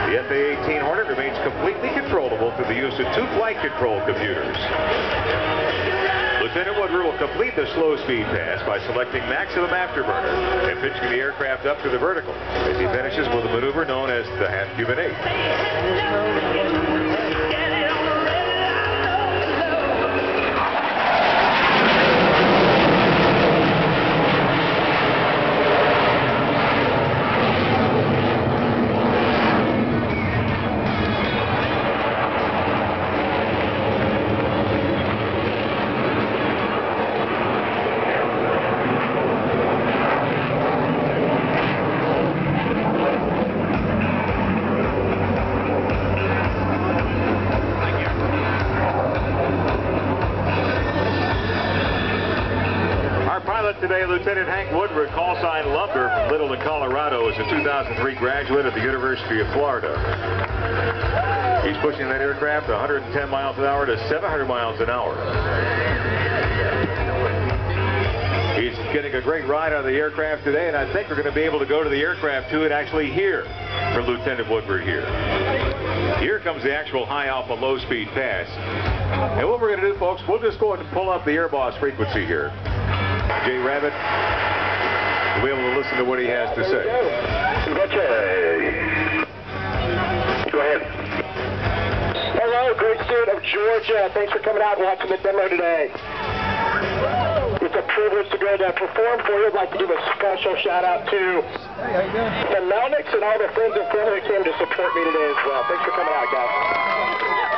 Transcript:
The FA-18 Hornet remains completely controllable through the use of 2 flight control computers. Lieutenant Woodward will complete the slow-speed pass by selecting maximum afterburner and pitching the aircraft up to the vertical as he finishes with a maneuver known as the half-Cuban 8. Today, Lieutenant Hank Woodward, call sign Lumber from Littleton, Colorado, is a 2003 graduate of the University of Florida. He's pushing that aircraft 110 miles an hour to 700 miles an hour. He's getting a great ride on the aircraft today, and I think we're going to be able to go to the aircraft too and actually hear from Lieutenant Woodward here. Here comes the actual high alpha low speed pass. And what we're going to do, folks, we'll just go ahead and pull up the air boss frequency here. Jay Rabbit will be able to listen to what he has to say. Go ahead. Hello, great student of Georgia. Thanks for coming out and watching the demo today. It's a privilege to go to perform for you. I'd like to give a special shout out to the Melnicks and all the friends and family that came to support me today as well. Thanks for coming out, guys.